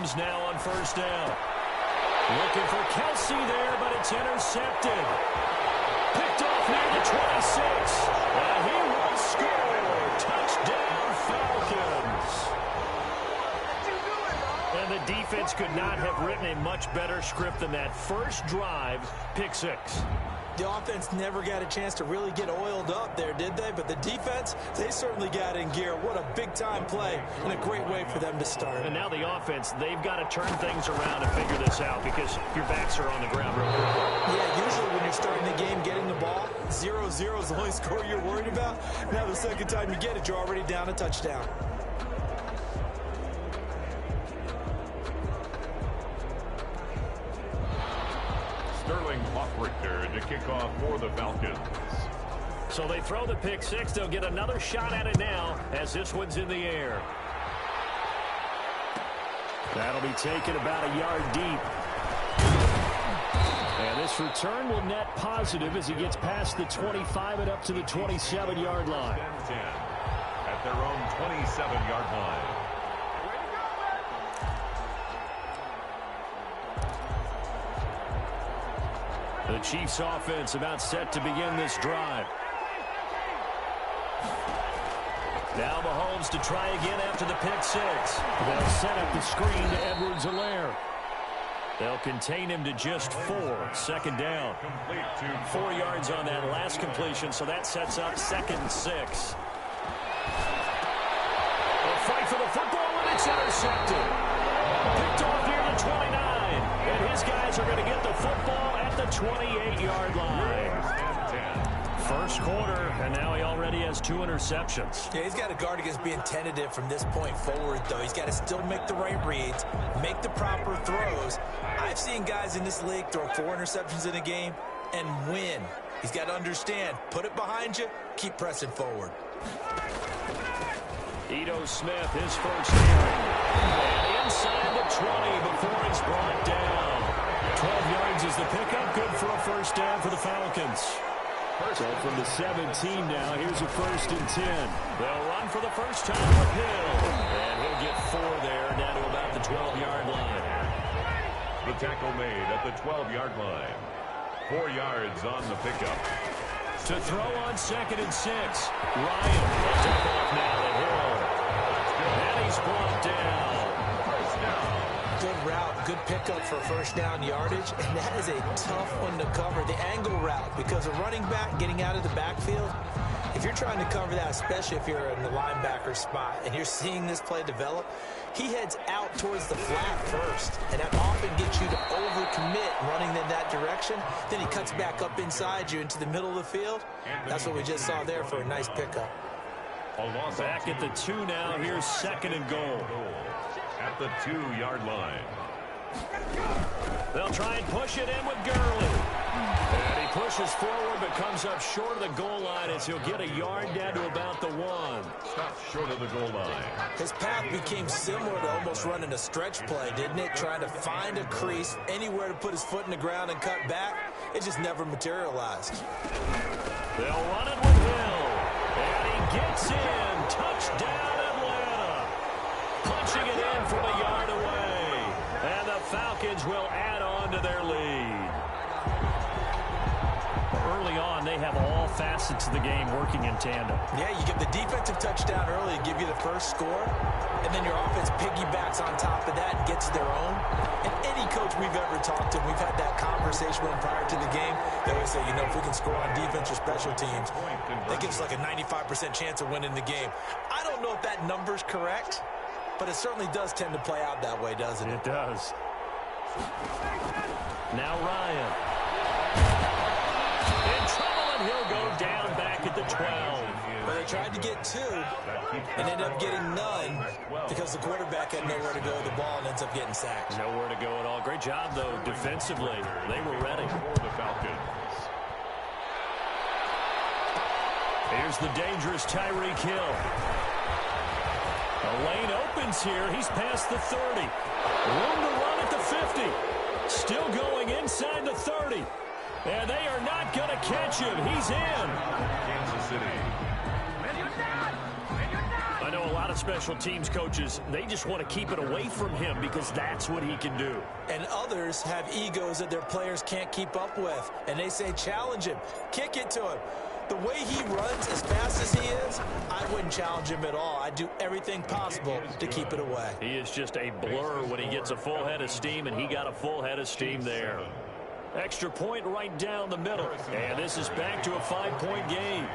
Mahomes now on first down. Looking for Kelsey there, but it's intercepted. Picked off near the 26. And he will score. Touchdown, Falcons. And the defense could not have written a much better script than that. First drive, pick six. The offense never got a chance to really get oiled up there, did they? But the defense, they certainly got in gear. What a big-time play and a great way for them to start. And now the offense, they've got to turn things around and figure this out because your backs are on the ground real quick. Yeah, usually when you're starting the game, getting the ball, 0-0 is the only score you're worried about. Now the second time you get it, you're already down a touchdown. To kick off for the Falcons. So they throw the pick six. They'll get another shot at it now as this one's in the air. That'll be taken about a yard deep. And this return will net positive as he gets past the 25 and up to the 27-yard line. 10-10 at their own 27-yard line. The Chiefs offense about set to begin this drive. Now Mahomes to try again after the pick six. They'll set up the screen to Edwards-Helaire. They'll contain him to just 4. Second down. 4 yards on that last completion, so that sets up 2nd and 6. They'll fight for the football, and it's intercepted. Picked off near the 29. And his guys are going to get the football at the 28-yard line. First quarter, and now he already has 2 interceptions. Yeah, he's got to guard against being tentative from this point forward, though. He's got to still make the right reads, make the proper throws. I've seen guys in this league throw 4 interceptions in a game and win. He's got to understand, put it behind you, keep pressing forward. Ito Smith, his first carry. And inside the 20 before he's brought down. 12 yards is the pickup. Good for a first down for the Falcons. So from the 17 now, here's a 1st and 10. They'll run for the first time with Hill. And he'll get 4 there, down to about the 12-yard line. The tackle made at the 12-yard line. 4 yards on the pickup. To throw on 2nd and 6. Ryan will dump off now to Hill. And he's brought down. Good route, good pickup for first down yardage, and that is a tough one to cover, the angle route, because a running back getting out of the backfield, if you're trying to cover that, especially if you're in the linebacker spot and you're seeing this play develop, he heads out towards the flat first, and that often gets you to overcommit running in that direction. Then he cuts back up inside you into the middle of the field. That's what we just saw there for a nice pickup. Back at the 2 now. Here's 2nd and goal. At the 2-yard line. They'll try and push it in with Gurley. And he pushes forward but comes up short of the goal line as he'll get a yard down to about the 1. Stop short of the goal line. His path became similar to almost running a stretch play, didn't it? Trying to find a crease, anywhere to put his foot in the ground and cut back. It just never materialized. They'll run it with Hill. And he gets in. Touchdown, Atlanta. Punching it in from a yard away. And the Falcons will add on to their lead. Early on, they have all facets of the game working in tandem. Yeah, you get the defensive touchdown early to give you the first score, and then your offense piggybacks on top of that and gets their own. And any coach we've ever talked to, we've had that conversation with them prior to the game, they always say, you know, if we can score on defense or special teams, that gives us like a 95% chance of winning the game. I don't know if that number's correct, but it certainly does tend to play out that way, doesn't it? It does. Now Ryan. In trouble, and he'll go down back at the 12. But they tried to get 2 and ended up getting none because the quarterback had nowhere to go with the ball and ends up getting sacked. Nowhere to go at all. Great job, though, defensively. They were ready. For the Falcons. Here's the dangerous Tyreek Hill. The lane opens here. He's past the 30. Room to run at the 50. Still going inside the 30. And they are not going to catch him. He's in. Kansas City. I know a lot lot of special teams coaches, they just want to keep it away from him because that's what he can do. And others have egos that their players can't keep up with. And they say, challenge him, kick it to him. The way he runs as fast as he is, I wouldn't challenge him at all. I'd do everything possible to keep it away. He is just a blur when he gets a full head of steam, and he got a full head of steam there. Extra point right down the middle. And this is back to a 5-point game.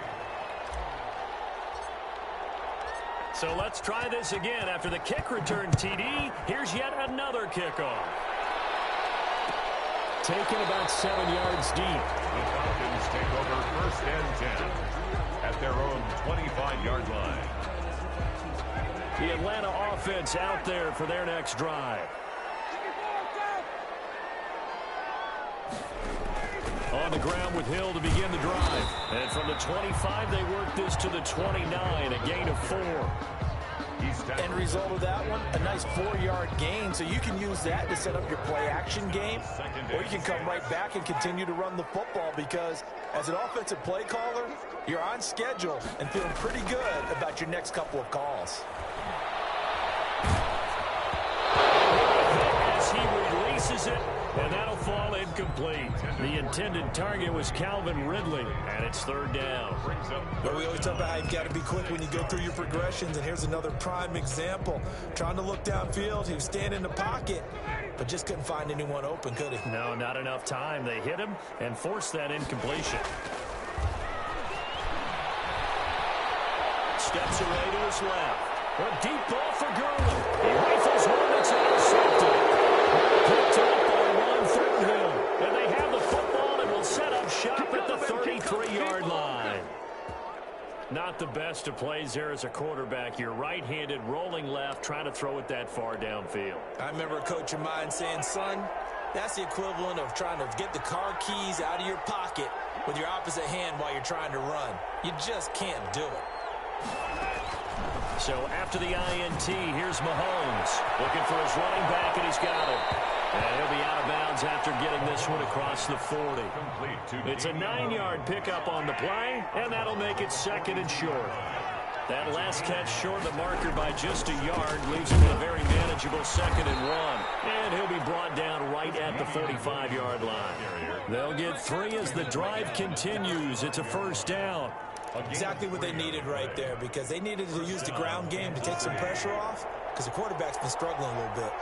So let's try this again. After the kick return TD, here's yet another kickoff. Taken about 7 yards deep. The Falcons take over 1st and 10 at their own 25-yard line. The Atlanta offense out there for their next drive. On the ground with Hill to begin the drive. And from the 25, they work this to the 29, a gain of 4. End result of that one, a nice 4-yard gain. So you can use that to set up your play-action game, or you can come right back and continue to run the football because as an offensive play caller, you're on schedule and feeling pretty good about your next couple of calls. As he releases it, and that'll fall incomplete. The intended target was Calvin Ridley, and it's 3rd down. But we always talk about how you've got to be quick when you go through your progressions, and here's another prime example. Trying to look downfield, he was standing in the pocket, but just couldn't find anyone open, could he? No, not enough time. They hit him and forced that incompletion. Steps away to his left. A deep ball for Gurley. He rifles one that's intercepted. Picked up by one through him. And they have the football and will set up shop at the 33-yard line. Not the best of plays there as a quarterback. You're right-handed, rolling left, trying to throw it that far downfield. I remember a coach of mine saying, son, that's the equivalent of trying to get the car keys out of your pocket with your opposite hand while you're trying to run. You just can't do it. So after the INT, here's Mahomes looking for his running back, and he's got it. And he'll be out of bounds after getting this one across the 40. It's a 9-yard pickup on the play, and that'll make it 2nd and short. That last catch short of the marker by just a yard leaves him with a very manageable 2nd and 1. And he'll be brought down right at the 45-yard line. They'll get 3 as the drive continues. It's a 1st down. Exactly what they needed right there, because they needed to use the ground game to take some pressure off, because the quarterback's been struggling a little bit.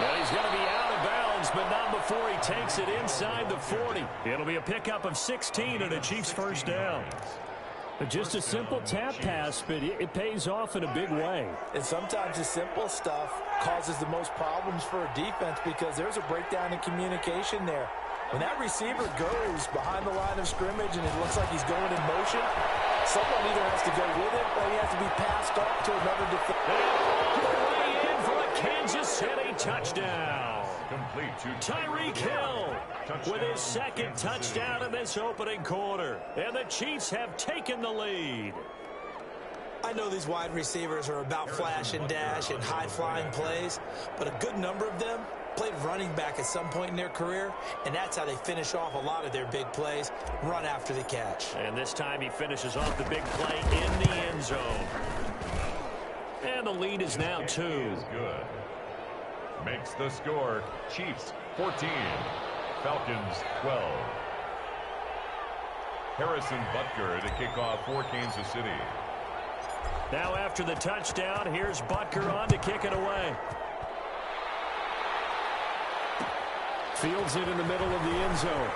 Well, he's going to be out of bounds, but not before he takes it inside the 40. It'll be a pickup of 16 and a Chiefs 1st down. Just a simple tap pass, but it pays off in a big way. And sometimes the simple stuff causes the most problems for a defense because there's a breakdown in communication there. When that receiver goes behind the line of scrimmage and it looks like he's going in motion, someone either has to go with it or he has to be passed off to another defender. Way in for a Kansas City touchdown. Complete to Tyreek Hill with his 2nd touchdown in this opening quarter. And the Chiefs have taken the lead. I know these wide receivers are about flash and dash and high-flying plays, but a good number of them played running back at some point in their career, and that's how they finish off a lot of their big plays, run after the catch. And this time he finishes off the big play in the end zone. And the lead is now 2. Good. Makes the score Chiefs 14, Falcons 12. Harrison Butker to kick off for Kansas City. Now after the touchdown, here's Butker on to kick it away. Fields it in the middle of the end zone.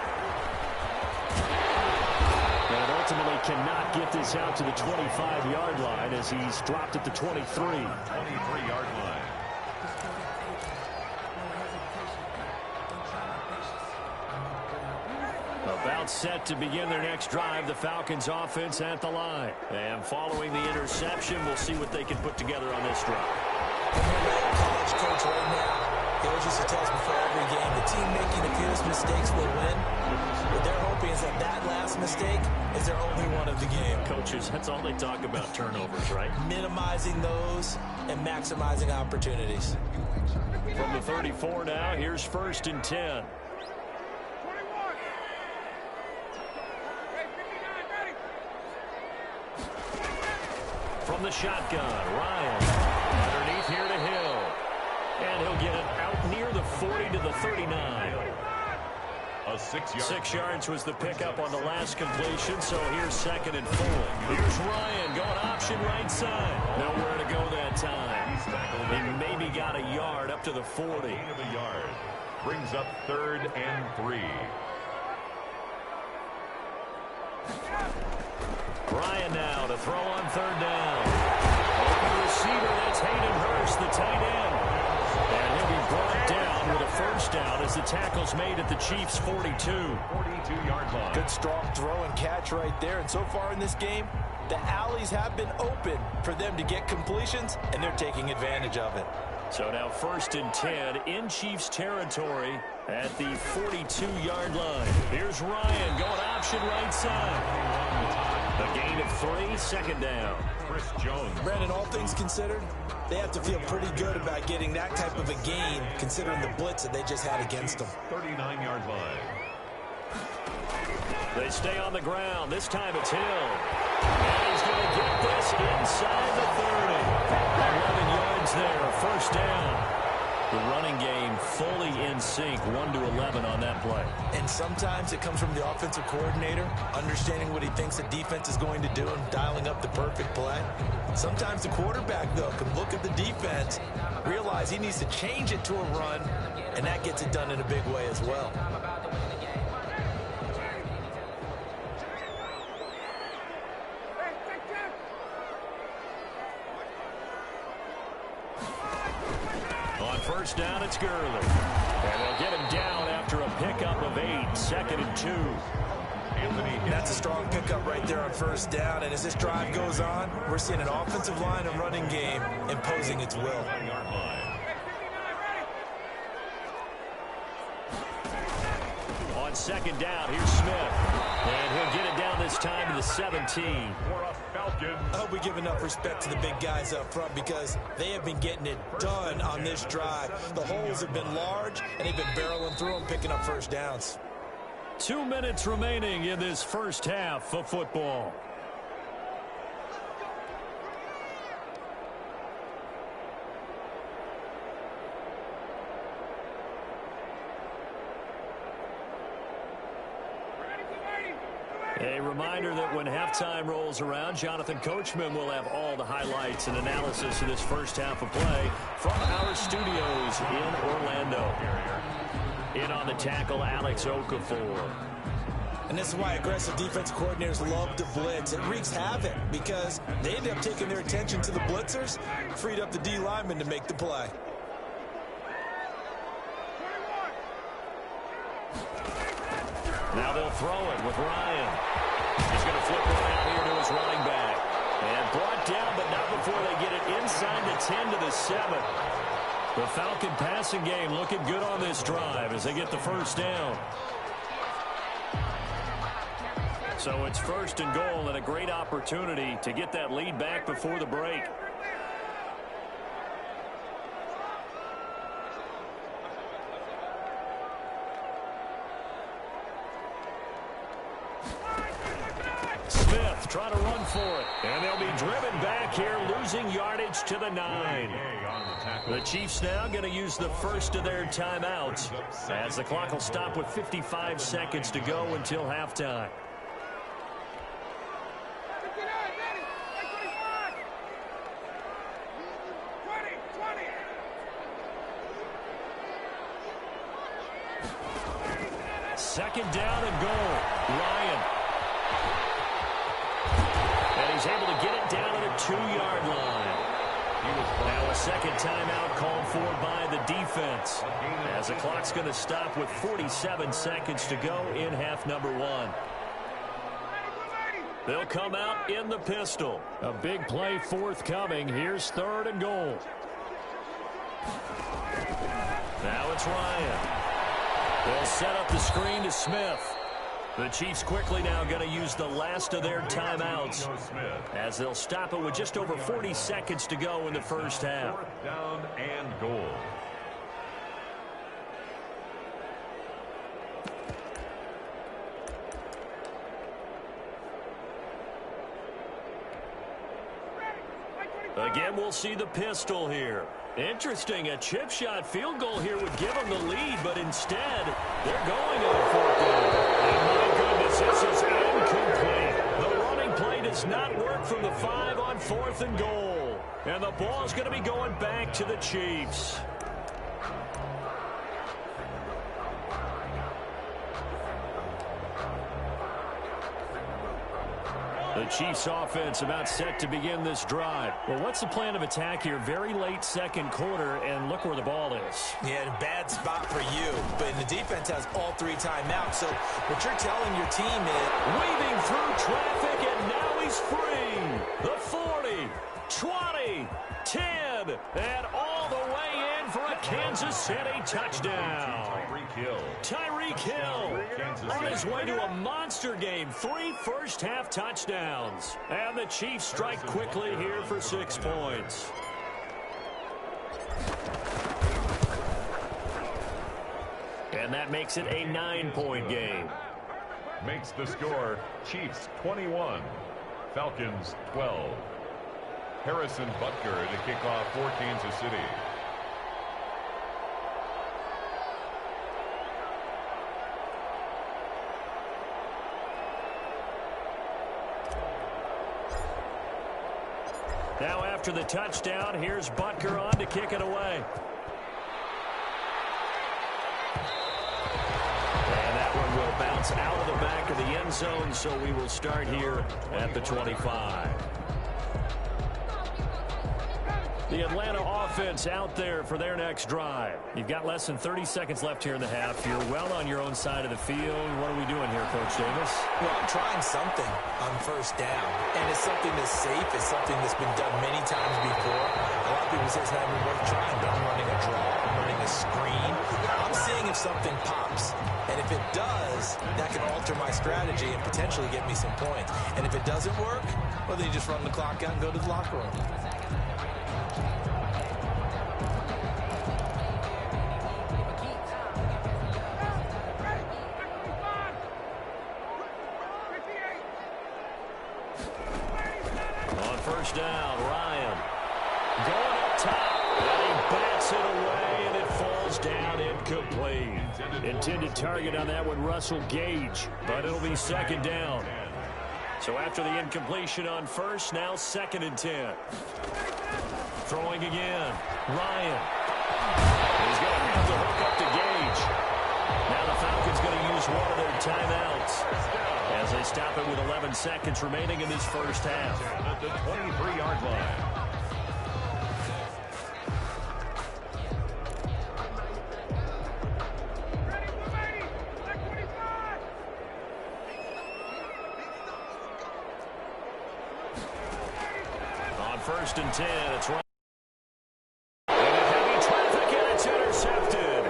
And ultimately cannot get this out to the 25-yard line as he's dropped at the 23. 23-yard line. About set to begin their next drive, the Falcons offense at the line. And following the interception, we'll see what they can put together on this drive. College coach right now, he always used to tell us before every game, the team making the fewest mistakes will win. What they're hoping is that last mistake is their only one of the game. Coaches, that's all they talk about, turnovers, right? Minimizing those and maximizing opportunities. From the 34 now, here's 1st and 10. From the shotgun, Ryan. Underneath here to Hill. And he'll get it out near the 40 to the 39. A 6 yard. 6 yards was the pickup on the last completion, so here's 2nd and 4. Here's Ryan going option right side. Nowhere to go that time. He maybe got a yard up to the 40. Gain of a yard. Brings up 3rd and 3. Ryan now to throw on 3rd down. Open receiver, that's Hayden Hurst, the tight end. And he'll be brought down with a 1st down as the tackle's made at the Chiefs' 42. 42-yard line. Good strong throw and catch right there. And so far in this game, the alleys have been open for them to get completions, and they're taking advantage of it. So now 1st and 10 in Chiefs territory at the 42-yard line. Here's Ryan going option right side. A gain of 3, 2nd down. Chris Jones. Brandon, all things considered, they have to feel pretty good about getting that type of a gain considering the blitz that they just had against them. 39-yard line. They stay on the ground. This time it's Hill. And he's going to get this inside the 30. 11 yards there, 1st down. The running game fully in sync, 1 to 11 on that play. And sometimes it comes from the offensive coordinator, understanding what he thinks the defense is going to do and dialing up the perfect play. Sometimes the quarterback, though, can look at the defense, realize he needs to change it to a run, and that gets it done in a big way as well. On 1st down, it's Gurley. And they'll get him down after a pickup of 8, 2nd and 2. That's a strong pickup right there on 1st down. And as this drive goes on, we're seeing an offensive line and running game imposing its will. On 2nd down, here's Smith. And he'll get it down this time to the 17. I hope we give enough respect to the big guys up front because they have been getting it done on this drive. The holes have been large, and they've been barreling through them, picking up 1st downs. 2 minutes remaining in this 1st half of football. A reminder that when halftime rolls around, Jonathan Coachman will have all the highlights and analysis of this 1st half of play from our studios in Orlando. In on the tackle, Alex Okafor. And this is why aggressive defense coordinators love to blitz. It wreaks havoc because they end up taking their attention to the blitzers, freed up the D lineman to make the play. Now they'll throw it with Ryan. He's going to flip it out here to his running back. And brought down, but not before they get it inside the 10 to the 7. The Falcon passing game looking good on this drive as they get the 1st down. So it's 1st and goal and a great opportunity to get that lead back before the break. Smith trying to run for it. And they'll be driven back here, losing yardage to the 9. The Chiefs now going to use the 1st of their timeouts as the clock will stop with 55 seconds to go until halftime. Second down and goal. Ryan. And he's able to get it down to the 2-yard line. Now a second timeout called for by the defense as the clock's going to stop with 47 seconds to go in half number 1. They'll come out in the pistol. A big play forthcoming. Here's 3rd and goal. Now it's Ryan. They'll set up the screen to Smith. The Chiefs quickly now going to use the last of their timeouts as they'll stop it with just over 40 seconds to go in the first half. Fourth down and goal. Again, we'll see the pistol here. Interesting, a chip shot field goal here would give them the lead, but instead, they're going on fourth down. And my goodness, this is incomplete. The running play does not work from the 5 on 4th and goal. And the ball's going to be going back to the Chiefs. The Chiefs offense about set to begin this drive. Well, what's the plan of attack here? Very late second quarter, and look where the ball is. Yeah, a bad spot for you. But the defense has all 3 timeouts. So what you're telling your team is... Weaving through traffic, and now he's free. The 40, 20, 10, and all the way in for a Kansas City touchdown. Tyreek Hill on his way to a monster game. 3 first-half touchdowns. And the Chiefs strike quickly here for 6 points. And that makes it a 9-point game. Makes the score Chiefs 21, Falcons 12. Harrison Butker to kick off for Kansas City. Now after the touchdown, here's Butker on to kick it away. And that one will bounce out of the back of the end zone, so we will start here at the 25. The Atlanta offense out there for their next drive. You've got less than 30 seconds left here in the half. You're well on your own side of the field. What are we doing here, Coach Davis? Well, I'm trying something on first down. And it's something that's safe. It's something that's been done many times before. A lot of people say it's not even worth trying, but I'm running a draw. I'm running a screen. I'm seeing if something pops. And if it does, that can alter my strategy and potentially get me some points. And if it doesn't work, well, then you just run the clock out and go to the locker room. First down, Ryan. Going up top, and he bats it away, and it falls down incomplete. Intended target on that one, Russell Gage, but it'll be second down. So after the incompletion on first, now 2nd and 10. Throwing again, Ryan. He's going to have to hook up to Gage. Now the Falcons going to use one of their timeouts as they stop it with 11 seconds remaining in this first half. At the 23-yard line. On 1st and 10, it's right. And a heavy traffic, and it's intercepted.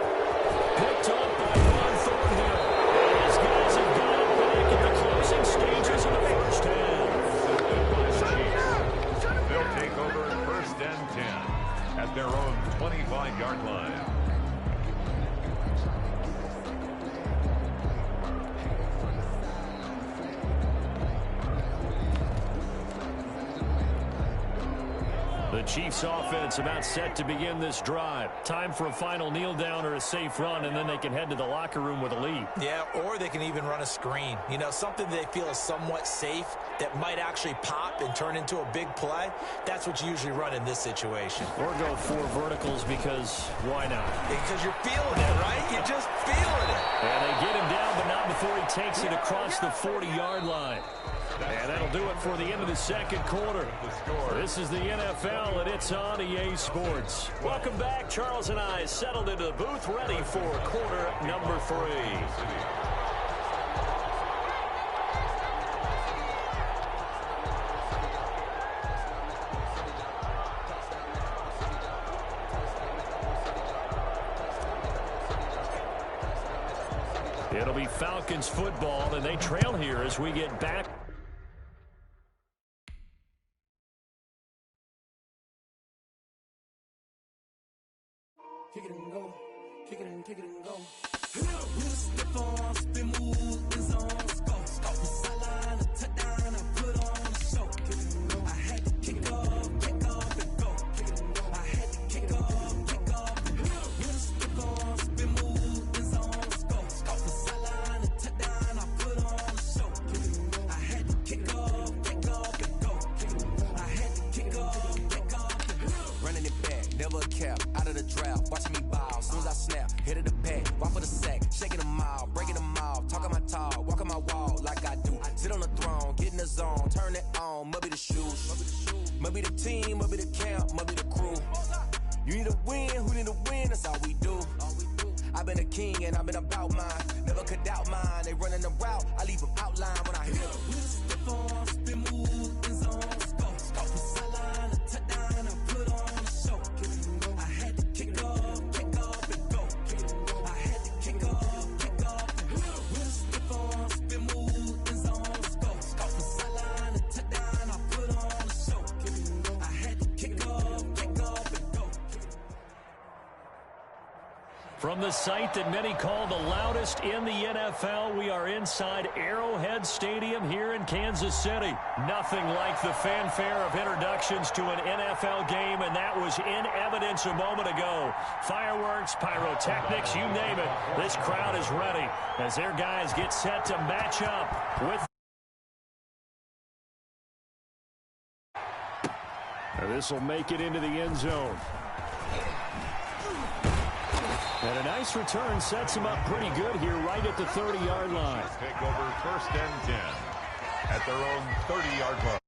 Picked up by Ron Thornhill. And his guys have got it back in the closing stages of the first half. They'll take over 1st and 10 at their own 25-yard line. The Chiefs offense about set to begin this drive. Time for a final kneel down or a safe run, and then they can head to the locker room with a lead. Yeah, or they can even run a screen. You know, something they feel is somewhat safe that might actually pop and turn into a big play. That's what you usually run in this situation. Or go 4 verticals because why not? Because you're feeling it, right? You're just feeling it. And they get him down, but not before he takes it across the 40-yard line. And that'll do it for the end of the second quarter. This is the NFL, and it's on EA Sports. Welcome back. Charles and I settled into the booth, ready for quarter number 3. It'll be Falcons football, and they trail here as we get back. Kick it and go. Kick it and go. With a stiff arm, spin move, in zone, go. From sideline to touchdown, I put on a show. I had to kick off and go. I had to kick off and go. With a stiff arm, spin move, in zone, go. From sideline to touchdown, I put on a show. I had to kick off and go. I had to kick off and go. Running it back, never a cap, out of the draft, watching me ball, soon as I snap, hit of the pack, walk for the sack, shaking them all, breaking them off, talking my talk, walking my wall like I do, sit on the throne, get in the zone, turn it on, must be the shoes, must be the team, must be the camp, must be the crew, you need a win, who need a win, that's all we do, I've been a king and I've been about mine, never could doubt mine, they running the route, I leave them outline when I hit them. With a stiff arm, spin move, in zone, go. From sideline to touchdown, I put on a show. I had to kick off and go. I had to kick off and go. With a stiff arm, spin move, in zone, go. From sideline to touchdown, I put on a show. I had to kick off and go. From the site that many call the loudest in the NFL, we are inside Arrowhead Stadium here in Kansas City. Nothing like the fanfare of introductions to an NFL game, and that was in evidence a moment ago. Fireworks, pyrotechnics, you name it. This crowd is ready as their guys get set to match up with. This will make it into the end zone. And a nice return sets him up pretty good here right at the 30-yard line. Take over 1st and 10 at their own 30-yard line.